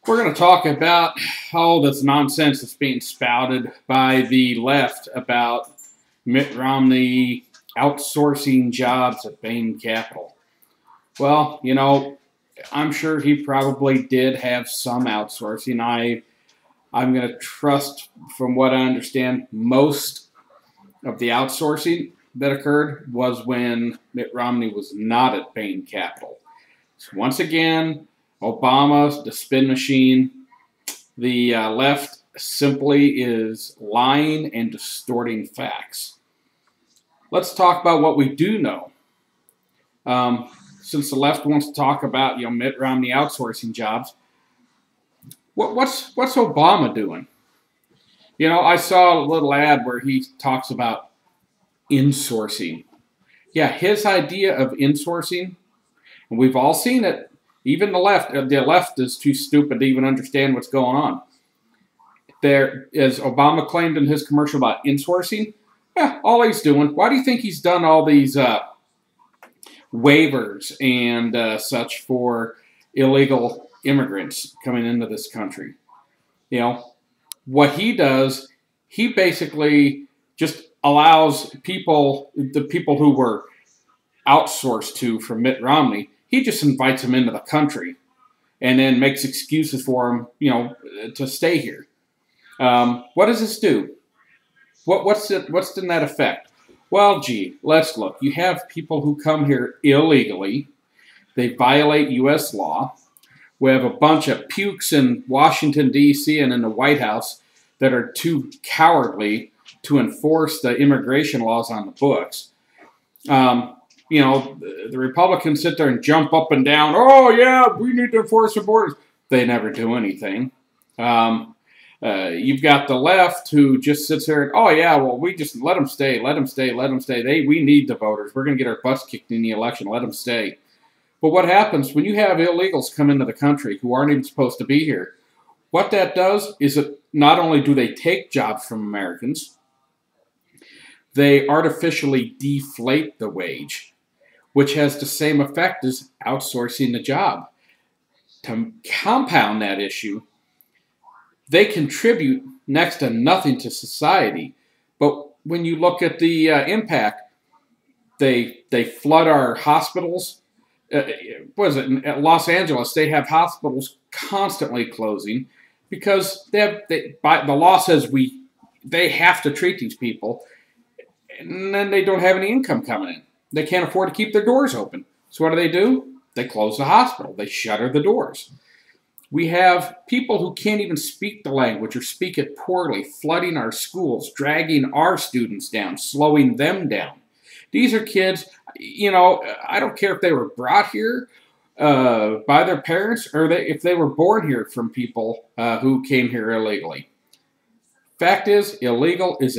We're going to talk about all this nonsense that's being spouted by the left about Mitt Romney outsourcing jobs at Bain Capital. Well, I'm sure he probably did have some outsourcing. I'm going to trust, from what I understand, most of the outsourcing that occurred was when Mitt Romney was not at Bain Capital. So once again, Obama, the spin machine, the left simply is lying and distorting facts. Let's talk about what we do know. Since the left wants to talk about, Mitt Romney outsourcing jobs, what's Obama doing? I saw a little ad where he talks about insourcing. Yeah, his idea of insourcing, and we've all seen it. Even the left is too stupid to even understand what's going on. There, as Obama claimed in his commercial about insourcing, yeah, all he's doing, why do you think he's done all these waivers and such for illegal immigrants coming into this country? What he does, he basically just allows the people who were outsourced to from Mitt Romney, he just invites them into the country and then makes excuses for them, to stay here. What does this do? What's in that effect? Well, gee, let's look. You have people who come here illegally. They violate U.S. law. We have a bunch of pukes in Washington, D.C. and in the White House that are too cowardly to enforce the immigration laws on the books. The Republicans sit there and jump up and down. Oh, yeah, we need to enforce the borders. They never do anything. You've got the left who just sits there and, oh, yeah, well, we just let them stay, let them stay, let them stay. We need the voters. We're going to get our butts kicked in the election. Let them stay. But what happens when you have illegals come into the country who aren't even supposed to be here? What that does is that not only do they take jobs from Americans, they artificially deflate the wage, which has the same effect as outsourcing the job. To compound that issue, they contribute next to nothing to society. But when you look at the impact, they flood our hospitals. What is it? In Los Angeles, they have hospitals constantly closing because the law says they have to treat these people, and then they don't have any income coming in. They can't afford to keep their doors open. So what do? They close the hospital. They shutter the doors. We have people who can't even speak the language or speak it poorly, flooding our schools, dragging our students down, slowing them down. These are kids, I don't care if they were brought here by their parents or if they were born here from people who came here illegally. Fact is, illegal is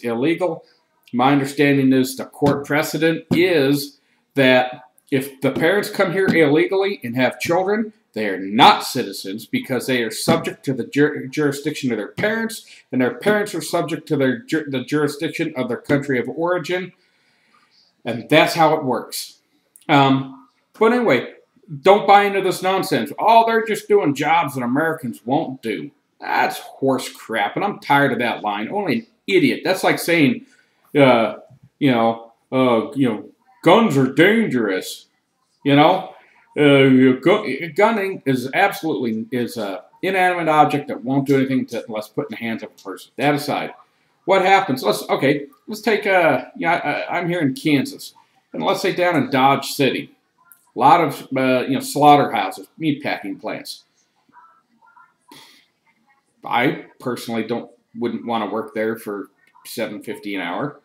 illegal. My understanding is the court precedent is that if the parents come here illegally and have children, they are not citizens because they are subject to the jurisdiction of their parents, and their parents are subject to the jurisdiction of their country of origin, and that's how it works. But anyway, don't buy into this nonsense. Oh, they're just doing jobs that Americans won't do. That's horse crap, and I'm tired of that line. Only an idiot. That's like saying, guns are dangerous. Gunning is absolutely an inanimate object that won't do anything unless put in the hands of a person. That aside, what happens? Let's take I'm here in Kansas, and let's say down in Dodge City, a lot of slaughterhouses, meatpacking plants. I personally wouldn't want to work there for $7.50 an hour,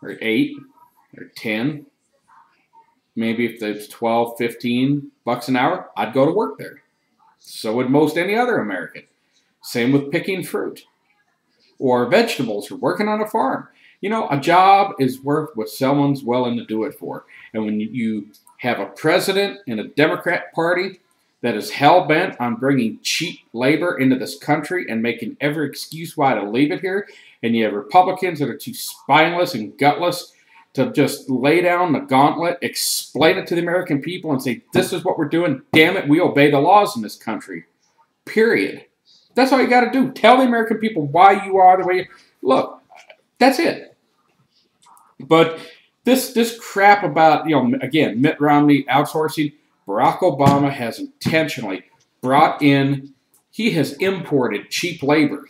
or $8, or $10. Maybe if there's $12, $15 an hour, I'd go to work there. So would most any other American. Same with picking fruit or vegetables or working on a farm. A job is worth what someone's willing to do it for. And when you have a president in a Democrat Party that is hell-bent on bringing cheap labor into this country and making every excuse why to leave it here, and you have Republicans that are too spineless and gutless to just lay down the gauntlet, explain it to the American people, and say, this is what we're doing. Damn it, we obey the laws in this country. Period. That's all you got to do. Tell the American people why you are the way you look. That's it. But this crap about, again, Mitt Romney outsourcing, Barack Obama has intentionally brought in, he has imported cheap labor.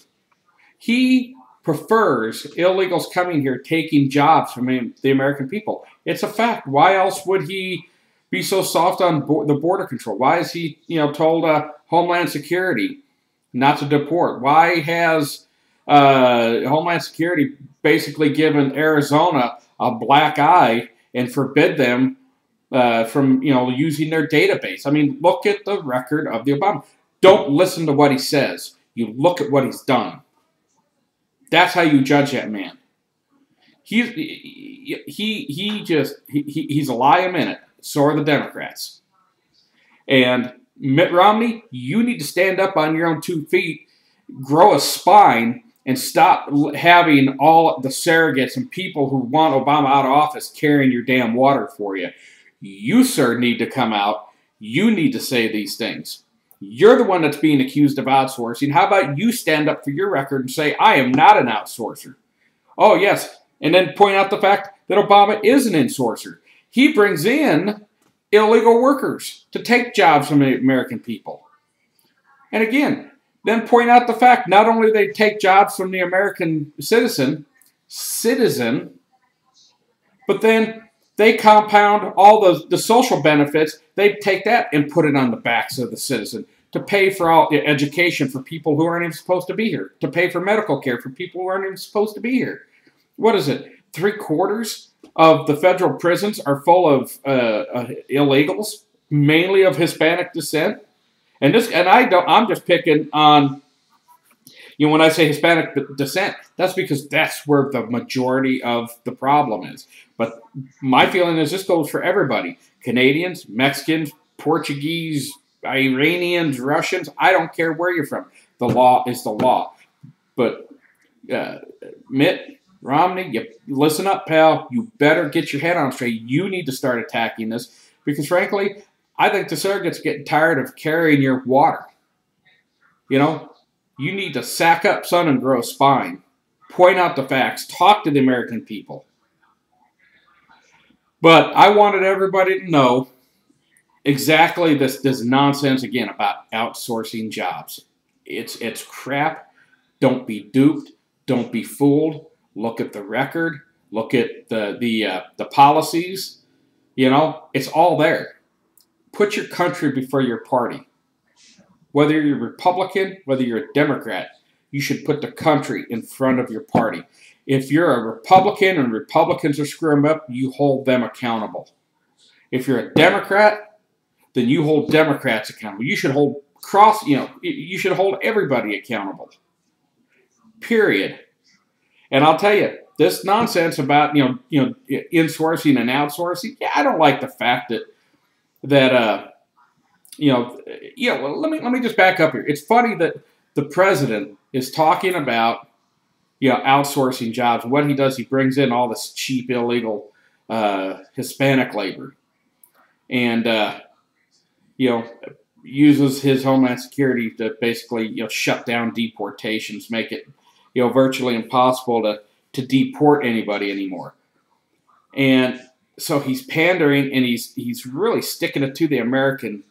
He prefers illegals coming here taking jobs from the American people. It's a fact. Why else would he be so soft on the border control? Why is he, told Homeland Security not to deport? Why has Homeland Security basically given Arizona a black eye and forbid them from, using their database? I mean, look at the record of the Obama. Don't listen to what he says. You look at what he's done. That's how you judge that man. He's a lie a minute. So are the Democrats. And Mitt Romney, you need to stand up on your own 2 feet, grow a spine, and stop having all the surrogates and people who want Obama out of office carrying your damn water for you. You, sir, need to come out. You need to say these things. You're the one that's being accused of outsourcing. How about you stand up for your record and say, I am not an outsourcer? Oh, yes. And then point out the fact that Obama is an insourcer. He brings in illegal workers to take jobs from the American people. And again, then point out the fact not only do they take jobs from the American citizen, but then they compound all the social benefits. They take that and put it on the backs of the citizen to pay for all the education for people who aren't even supposed to be here, to pay for medical care for people who aren't even supposed to be here. What is it? 3/4 of the federal prisons are full of illegals, mainly of Hispanic descent. I'm just picking on, when I say Hispanic descent, that's because that's where the majority of the problem is. But my feeling is this goes for everybody. Canadians, Mexicans, Portuguese, Iranians, Russians, I don't care where you're from. The law is the law. But Mitt Romney, you listen up, pal. You better get your head on straight. You need to start attacking this because, frankly, I think the surrogates getting tired of carrying your water. You need to sack up, son, and grow a spine. Point out the facts. Talk to the American people. But I wanted everybody to know exactly this nonsense, again, about outsourcing jobs. It's crap. Don't be duped. Don't be fooled. Look at the record. Look at the policies. It's all there. Put your country before your party. Whether you're Republican, whether you're a Democrat, you should put the country in front of your party. If you're a Republican and Republicans are screwing up, you hold them accountable. If you're a Democrat, then you hold Democrats accountable. You should hold you should hold everybody accountable. Period. And I'll tell you, this nonsense about insourcing and outsourcing, I don't like the fact that well, let me just back up here. It's funny that the president is talking about outsourcing jobs. What he does, he brings in all this cheap, illegal Hispanic labor, and uses his Homeland Security to basically shut down deportations, make it virtually impossible to deport anybody anymore. And so he's pandering, and he's really sticking it to the American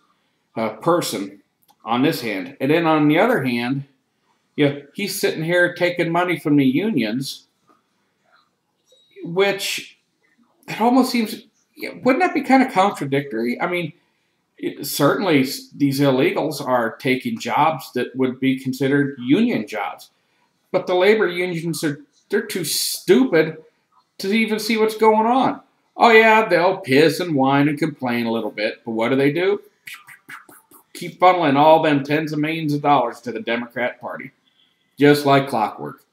person on this hand. And then on the other hand, he's sitting here taking money from the unions, which it almost seems, wouldn't that be kind of contradictory? I mean, certainly these illegals are taking jobs that would be considered union jobs. But the labor unions they're too stupid to even see what's going on. Oh yeah, they'll piss and whine and complain a little bit, but what do? Keep funneling all them tens of millions of dollars to the Democrat Party. Just like clockwork.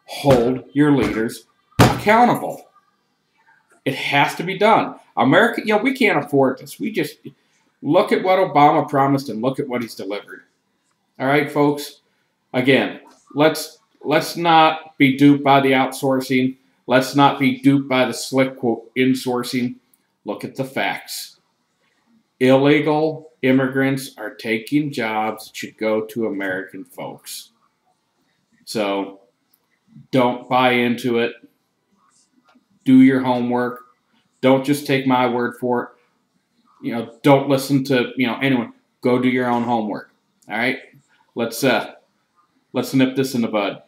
Hold your leaders accountable. It has to be done. America, we can't afford this. We just look at what Obama promised and look at what he's delivered. All right, folks? Again, let's not be duped by the outsourcing. Let's not be duped by the slick, quote, insourcing. Look at the facts. Illegal immigrants are taking jobs that should go to American folks. So don't buy into it. Do your homework. Don't just take my word for it. Don't listen to anyone. Go do your own homework. All right, let's nip this in the bud.